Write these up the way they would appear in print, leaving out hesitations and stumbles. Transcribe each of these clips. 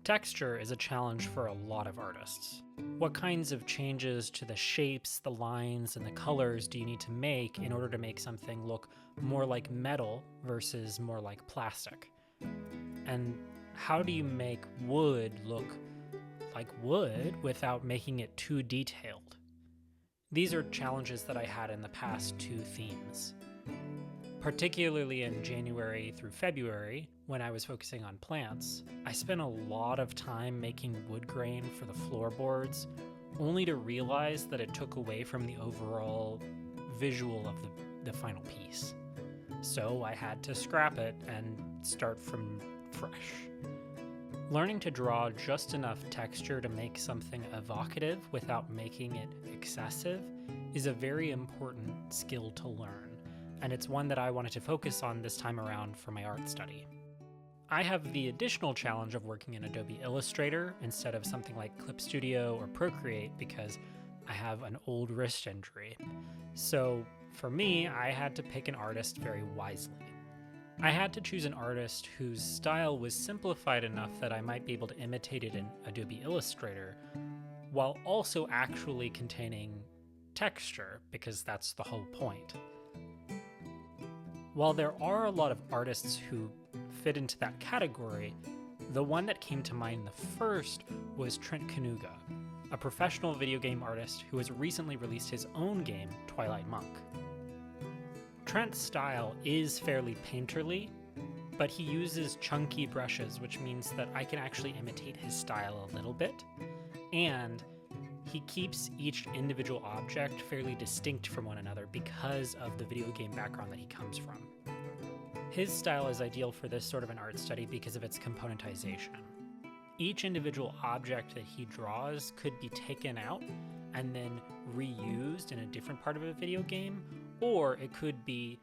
Texture is a challenge for a lot of artists. What kinds of changes to the shapes, the lines, and the colors do you need to make in order to make something look more like metal versus more like plastic? And how do you make wood look like wood without making it too detailed? These are challenges that I had in the past two themes. Particularly in January through February, when I was focusing on plants, I spent a lot of time making wood grain for the floorboards, only to realize that it took away from the overall visual of the final piece. So I had to scrap it and start from fresh. Learning to draw just enough texture to make something evocative without making it excessive is a very important skill to learn, and it's one that I wanted to focus on this time around for my art study. I have the additional challenge of working in Adobe Illustrator instead of something like Clip Studio or Procreate because I have an old wrist injury. So for me, I had to pick an artist very wisely. I had to choose an artist whose style was simplified enough that I might be able to imitate it in Adobe Illustrator, while also actually containing texture, because that's the whole point. While there are a lot of artists who fit into that category, the one that came to mind the first was Trent Kaniuga, a professional video game artist who has recently released his own game, Twilight Monk. Trent's style is fairly painterly, but he uses chunky brushes, which means that I can actually imitate his style a little bit, and he keeps each individual object fairly distinct from one another because of the video game background that he comes from. His style is ideal for this sort of an art study because of its componentization. Each individual object that he draws could be taken out and then reused in a different part of a video game, or it could be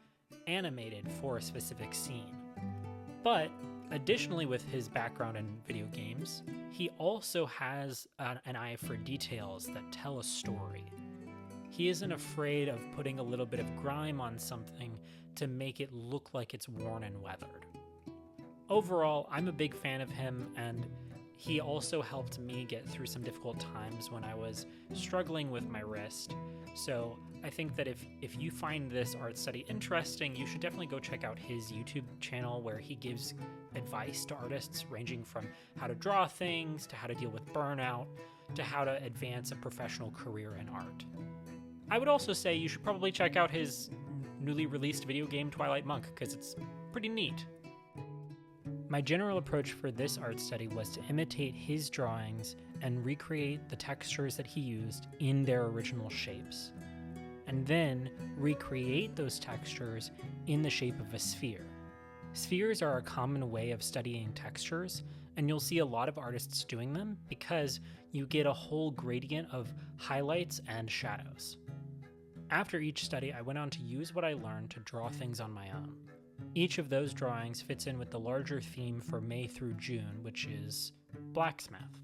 animated for a specific scene. But additionally, with his background in video games, he also has an eye for details that tell a story. He isn't afraid of putting a little bit of grime on something to make it look like it's worn and weathered. Overall, I'm a big fan of him, and he also helped me get through some difficult times when I was struggling with my wrist. So I think that if you find this art study interesting, you should definitely go check out his YouTube channel where he gives advice to artists ranging from how to draw things, to how to deal with burnout, to how to advance a professional career in art. I would also say you should probably check out his newly released video game Twilight Monk, because it's pretty neat. My general approach for this art study was to imitate his drawings and recreate the textures that he used in their original shapes, and then recreate those textures in the shape of a sphere. Spheres are a common way of studying textures, and you'll see a lot of artists doing them because you get a whole gradient of highlights and shadows. After each study, I went on to use what I learned to draw things on my own. Each of those drawings fits in with the larger theme for May through June, which is Blacksmiht.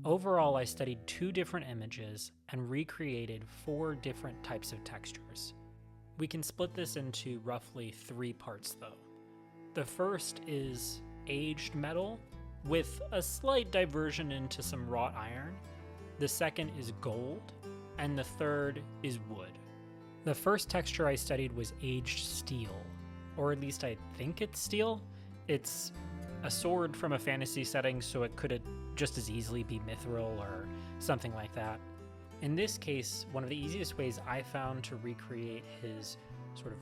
Overall, I studied 2 different images and recreated 4 different types of textures. We can split this into roughly 3 parts though. The first is aged metal, with a slight diversion into some wrought iron. The second is gold, and the third is wood. The first texture I studied was aged steel, or at least I think it's steel. It's a sword from a fantasy setting, so it could just as easily be mithril or something like that. In this case, one of the easiest ways I found to recreate his sort of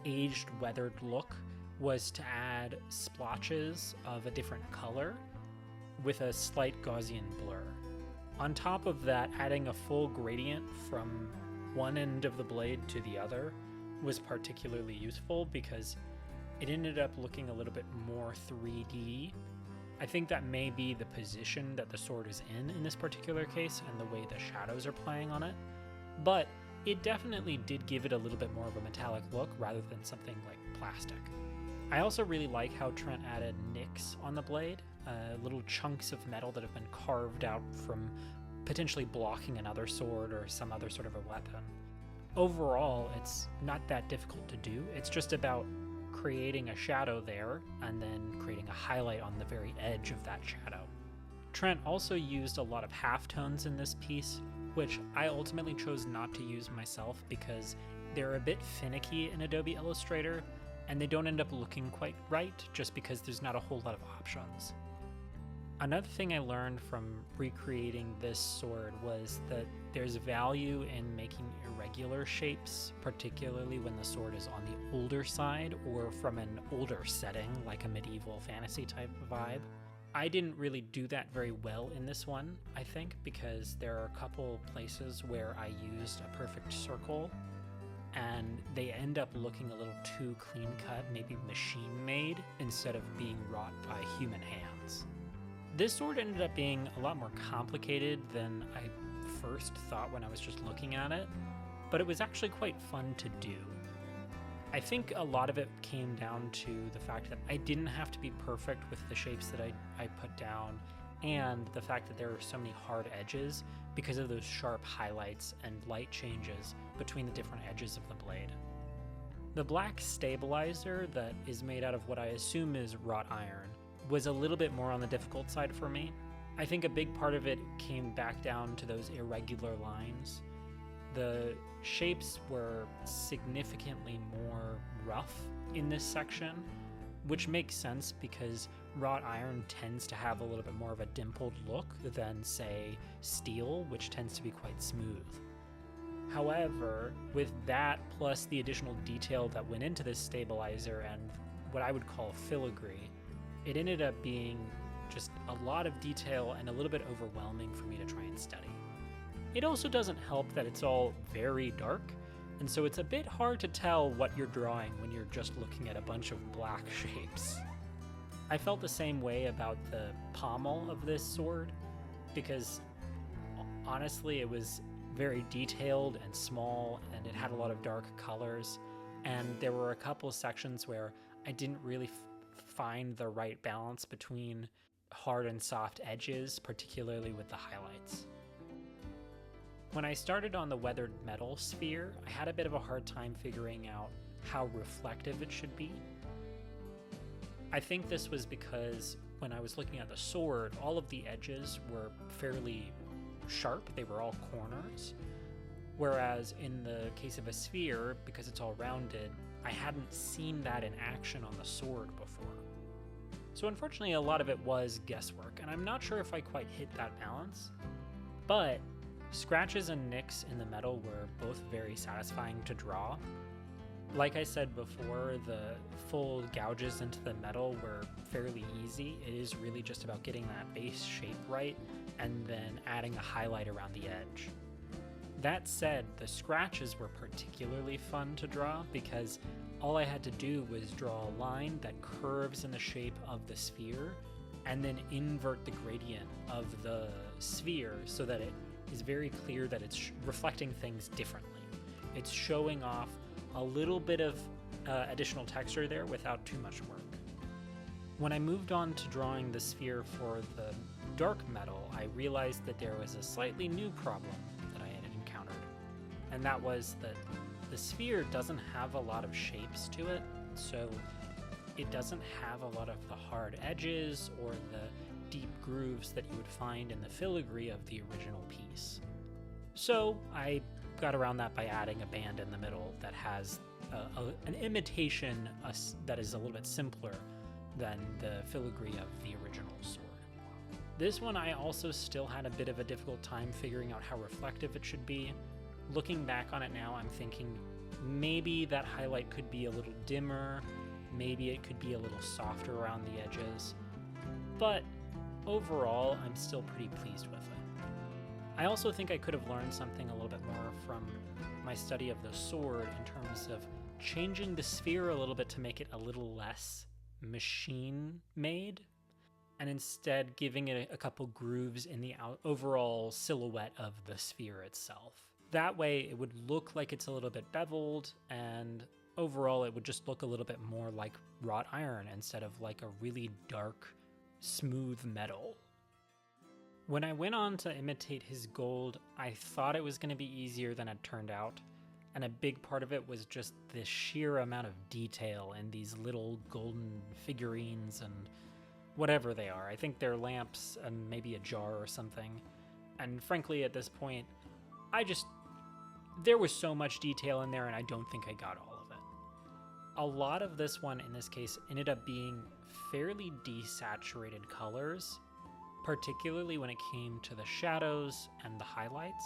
aged, weathered look was to add splotches of a different color with a slight Gaussian blur. On top of that, adding a full gradient from one end of the blade to the other was particularly useful because it ended up looking a little bit more 3D. I think that may be the position that the sword is in this particular case and the way the shadows are playing on it, but it definitely did give it a little bit more of a metallic look rather than something like plastic. I also really like how Trent added nicks on the blade, little chunks of metal that have been carved out from potentially blocking another sword or some other sort of a weapon. Overall, it's not that difficult to do. It's just about creating a shadow there and then creating a highlight on the very edge of that shadow. Trent also used a lot of halftones in this piece, which I ultimately chose not to use myself because they're a bit finicky in Adobe Illustrator, and they don't end up looking quite right just because there's not a whole lot of options. Another thing I learned from recreating this sword was that there's value in making irregular shapes, particularly when the sword is on the older side or from an older setting, like a medieval fantasy type vibe. I didn't really do that very well in this one, I think, because there are a couple places where I used a perfect circle, and they end up looking a little too clean-cut, maybe machine-made, instead of being wrought by human hands. This sword ended up being a lot more complicated than I first thought when I was just looking at it, but it was actually quite fun to do. I think a lot of it came down to the fact that I didn't have to be perfect with the shapes that I put down, and the fact that there are so many hard edges because of those sharp highlights and light changes between the different edges of the blade. The black stabilizer that is made out of what I assume is wrought iron was a little bit more on the difficult side for me. I think a big part of it came back down to those irregular lines. The shapes were significantly more rough in this section, which makes sense because wrought iron tends to have a little bit more of a dimpled look than, say, steel, which tends to be quite smooth. However, with that plus the additional detail that went into this stabilizer and what I would call filigree, it ended up being just a lot of detail and a little bit overwhelming for me to try and study. It also doesn't help that it's all very dark, and so it's a bit hard to tell what you're drawing when you're just looking at a bunch of black shapes. I felt the same way about the pommel of this sword, because honestly it was very detailed and small, and it had a lot of dark colors, and there were a couple sections where I didn't really find the right balance between hard and soft edges, particularly with the highlights. When I started on the weathered metal sphere, I had a bit of a hard time figuring out how reflective it should be. I think this was because when I was looking at the sword, all of the edges were fairly sharp, they were all corners, whereas in the case of a sphere, because it's all rounded, I hadn't seen that in action on the sword before. So unfortunately a lot of it was guesswork, and I'm not sure if I quite hit that balance, but scratches and nicks in the metal were both very satisfying to draw. Like I said before, the full gouges into the metal were fairly easy. It is really just about getting that base shape right and then adding a highlight around the edge. That said, the scratches were particularly fun to draw because all I had to do was draw a line that curves in the shape of the sphere and then invert the gradient of the sphere so that it is very clear that it's reflecting things differently. It's showing off a little bit of additional texture there without too much work. When I moved on to drawing the sphere for the dark metal, I realized that there was a slightly new problem that I had encountered, and that was that the sphere doesn't have a lot of shapes to it, so it doesn't have a lot of the hard edges or the deep grooves that you would find in the filigree of the original piece. So I got around that by adding a band in the middle that has an imitation that is a little bit simpler than the filigree of the original sword. This one I also still had a bit of a difficult time figuring out how reflective it should be. Looking back on it now, I'm thinking maybe that highlight could be a little dimmer, maybe it could be a little softer around the edges, but overall, I'm still pretty pleased with it. I also think I could have learned something a little bit more from my study of the sword in terms of changing the sphere a little bit to make it a little less machine-made, and instead giving it a couple grooves in the overall silhouette of the sphere itself. That way, it would look like it's a little bit beveled, and overall, it would just look a little bit more like wrought iron instead of like a really dark, smooth metal. When I went on to imitate his gold, I thought it was going to be easier than it turned out, and a big part of it was just the sheer amount of detail in these little golden figurines and whatever they are. I think they're lamps and maybe a jar or something. And frankly, at this point, there was so much detail in there, and I don't think I got all of it. A lot of this one, in this case, ended up being fairly desaturated colors, particularly when it came to the shadows and the highlights.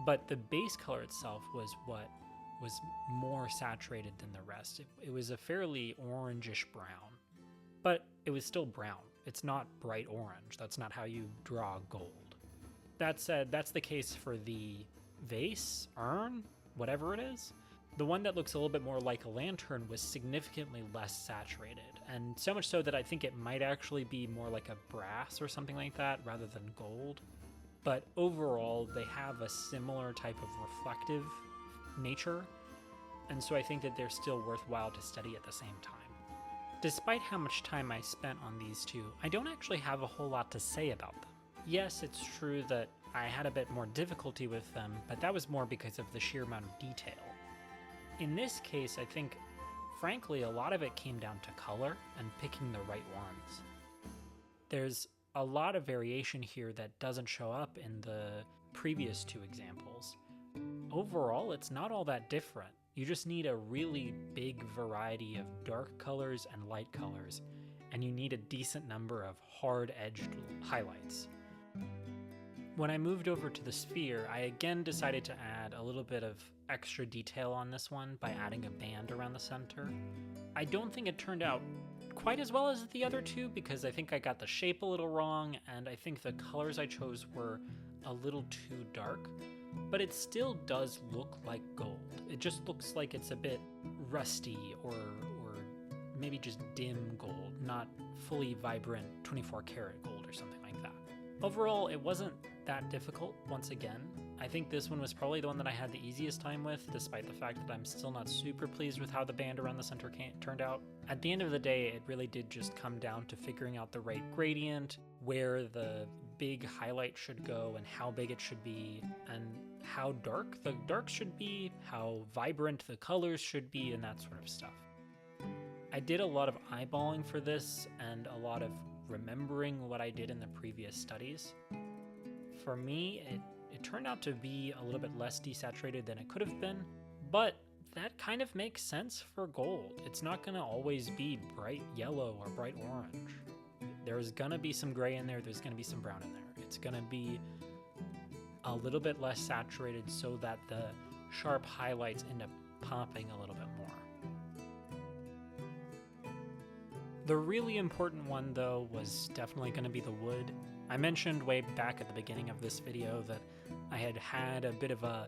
But the base color itself was what was more saturated than the rest. It was a fairly orangish brown, but it was still brown. It's not bright orange. That's not how you draw gold. That said, that's the case for the vase, urn, whatever it is. The one that looks a little bit more like a lantern was significantly less saturated, and so much so that I think it might actually be more like a brass or something like that rather than gold. But overall, they have a similar type of reflective nature, and so I think that they're still worthwhile to study at the same time. Despite how much time I spent on these two, I don't actually have a whole lot to say about them. Yes, it's true that I had a bit more difficulty with them, but that was more because of the sheer amount of detail. In this case, I think, frankly, a lot of it came down to color and picking the right ones. There's a lot of variation here that doesn't show up in the previous two examples. Overall, it's not all that different. You just need a really big variety of dark colors and light colors, and you need a decent number of hard-edged highlights. When I moved over to the sphere, I again decided to add a little bit of extra detail on this one by adding a band around the center. I don't think it turned out quite as well as the other two because I think I got the shape a little wrong, and I think the colors I chose were a little too dark, but it still does look like gold. It just looks like it's a bit rusty or maybe just dim gold, not fully vibrant 24 karat gold or something like that. Overall, it wasn't that difficult, once again. I think this one was probably the one that I had the easiest time with, despite the fact that I'm still not super pleased with how the band around the center turned out. At the end of the day, it really did just come down to figuring out the right gradient, where the big highlight should go and how big it should be, and how dark the dark should be, how vibrant the colors should be, and that sort of stuff. I did a lot of eyeballing for this and a lot of remembering what I did in the previous studies. For me, it turned out to be a little bit less desaturated than it could have been, but that kind of makes sense for gold. It's not going to always be bright yellow or bright orange. There's going to be some gray in there, there's going to be some brown in there. It's going to be a little bit less saturated so that the sharp highlights end up popping a little bit more. The really important one, though, was definitely going to be the wood. I mentioned way back at the beginning of this video that I had a bit of a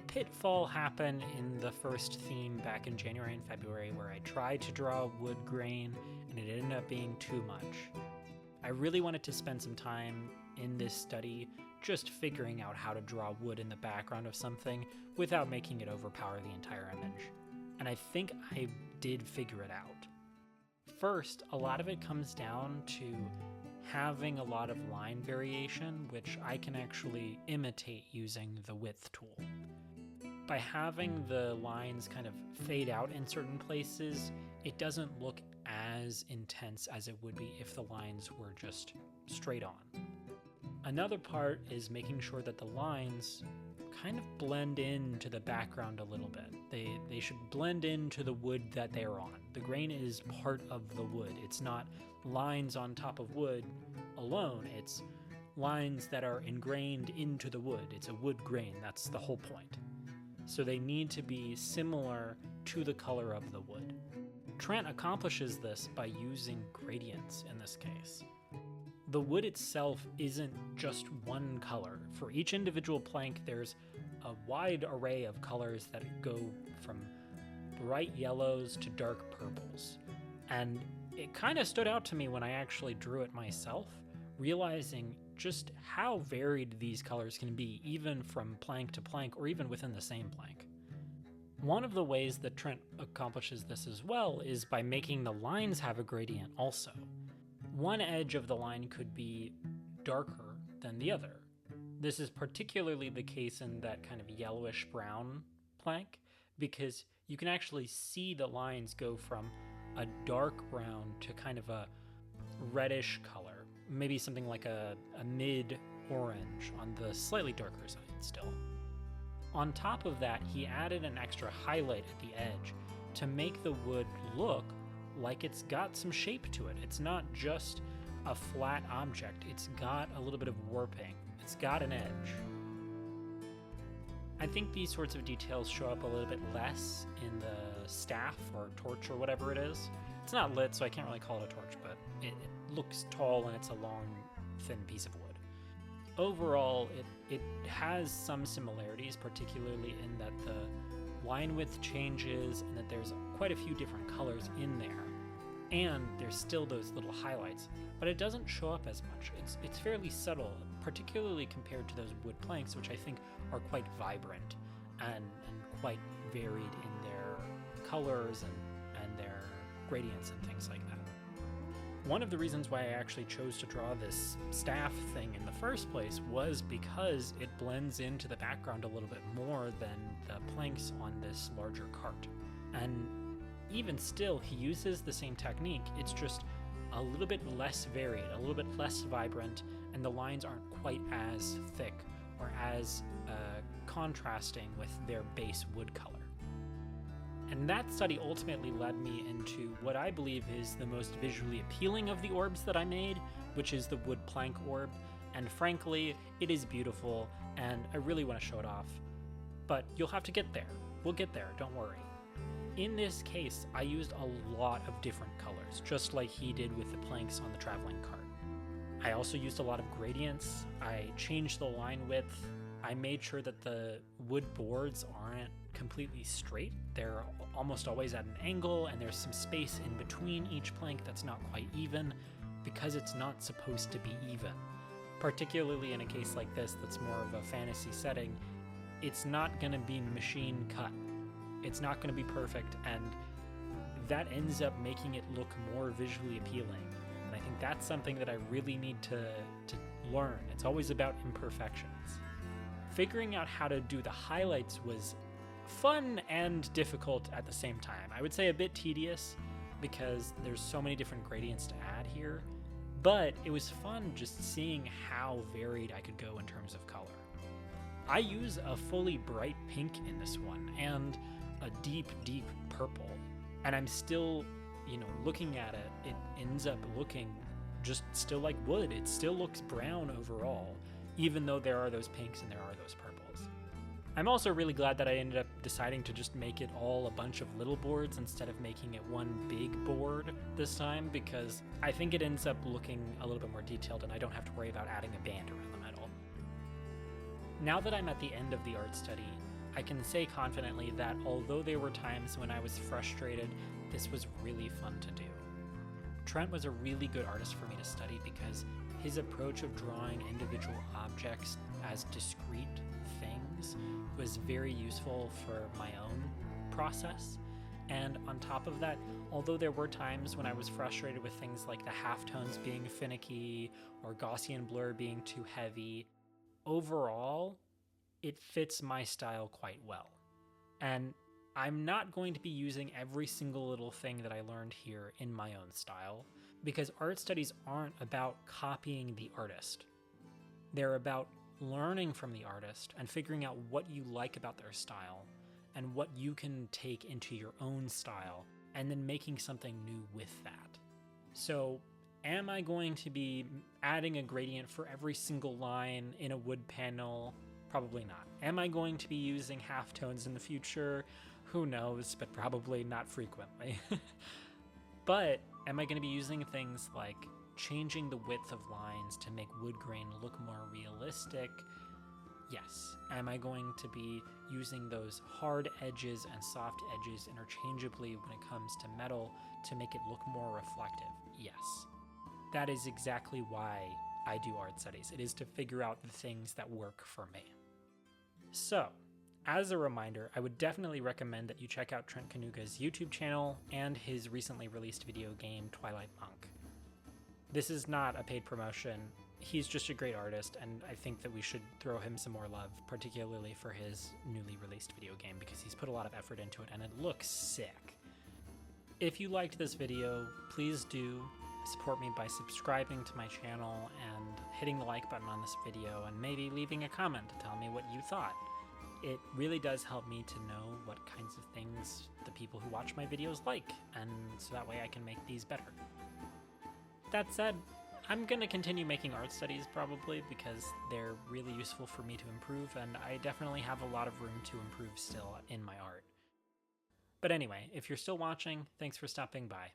pitfall happen in the first theme back in January and February where I tried to draw wood grain and it ended up being too much. I really wanted to spend some time in this study just figuring out how to draw wood in the background of something without making it overpower the entire image. And I think I did figure it out. First, a lot of it comes down to having a lot of line variation, which I can actually imitate using the width tool. By having the lines kind of fade out in certain places, it doesn't look as intense as it would be if the lines were just straight on. Another part is making sure that the lines kind of blend into the background a little bit. They should blend into the wood that they're on. The grain is part of the wood. It's not lines on top of wood alone. It's lines that are ingrained into the wood. It's a wood grain. That's the whole point. So they need to be similar to the color of the wood. Trent accomplishes this by using gradients in this case. The wood itself isn't just one color. For each individual plank, there's a wide array of colors that go from bright yellows to dark purples. And it kind of stood out to me when I actually drew it myself, realizing just how varied these colors can be, even from plank to plank or even within the same plank. One of the ways that Trent accomplishes this as well is by making the lines have a gradient also. One edge of the line could be darker than the other. This is particularly the case in that kind of yellowish brown plank because you can actually see the lines go from a dark brown to kind of a reddish color, maybe something like a mid-orange on the slightly darker side still. On top of that, he added an extra highlight at the edge to make the wood look like it's got some shape to it. It's not just a flat object, it's got a little bit of warping, it's got an edge. I think these sorts of details show up a little bit less in the staff or torch or whatever it is. It's not lit, so I can't really call it a torch, but it looks tall and it's a long, thin piece of wood. Overall, it has some similarities, particularly in that the line width changes and that there's quite a few different colors in there. And there's still those little highlights, but it doesn't show up as much. It's fairly subtle, particularly compared to those wood planks, which I think are quite vibrant and quite varied in their colors and their gradients and things like that. One of the reasons why I actually chose to draw this staff thing in the first place was because it blends into the background a little bit more than the planks on this larger cart. And even still, he uses the same technique, it's just a little bit less varied, a little bit less vibrant, and the lines aren't quite as thick or as contrasting with their base wood color. And that study ultimately led me into what I believe is the most visually appealing of the orbs that I made, which is the wood plank orb. And frankly, it is beautiful, and I really want to show it off. But you'll have to get there. We'll get there, don't worry. In this case, I used a lot of different colors, just like he did with the planks on the traveling cart. I also used a lot of gradients. I changed the line width. I made sure that the wood boards aren't completely straight. They're almost always at an angle, and there's some space in between each plank that's not quite even, because it's not supposed to be even. Particularly in a case like this that's more of a fantasy setting, it's not going to be machine cut. It's not going to be perfect, and that ends up making it look more visually appealing. And I think that's something that I really need to learn. It's always about imperfections. Figuring out how to do the highlights was fun and difficult at the same time. I would say a bit tedious because there's so many different gradients to add here, but it was fun just seeing how varied I could go in terms of color. I use a fully bright pink in this one and a deep, deep purple, and I'm still, looking at it, it ends up looking just still like wood. It still looks brown overall, even though there are those pinks and there are those purples. I'm also really glad that I ended up deciding to just make it all a bunch of little boards instead of making it one big board this time, because I think it ends up looking a little bit more detailed and I don't have to worry about adding a band around the middle. Now that I'm at the end of the art study, I can say confidently that although there were times when I was frustrated, this was really fun to do. Trent was a really good artist for me to study because his approach of drawing individual objects as discrete things was very useful for my own process. And on top of that, although there were times when I was frustrated with things like the halftones being finicky or Gaussian blur being too heavy, overall, it fits my style quite well. And I'm not going to be using every single little thing that I learned here in my own style, because art studies aren't about copying the artist. They're about learning from the artist and figuring out what you like about their style and what you can take into your own style, and then making something new with that. So, am I going to be adding a gradient for every single line in a wood panel? Probably not. Am I going to be using halftones in the future? Who knows, but probably not frequently. But am I going to be using things like changing the width of lines to make wood grain look more realistic? Yes. Am I going to be using those hard edges and soft edges interchangeably when it comes to metal to make it look more reflective? Yes. That is exactly why I do art studies. It is to figure out the things that work for me. So, as a reminder, I would definitely recommend that you check out Trent Kaniuga's YouTube channel and his recently released video game, Twilight Monk. This is not a paid promotion. He's just a great artist, and I think that we should throw him some more love, particularly for his newly released video game, because he's put a lot of effort into it, and it looks sick. If you liked this video, please do support me by subscribing to my channel and hitting the like button on this video and maybe leaving a comment to tell me what you thought. It really does help me to know what kinds of things the people who watch my videos like, and so that way I can make these better. That said, I'm gonna continue making art studies probably because they're really useful for me to improve, and I definitely have a lot of room to improve still in my art. But anyway, if you're still watching, thanks for stopping by.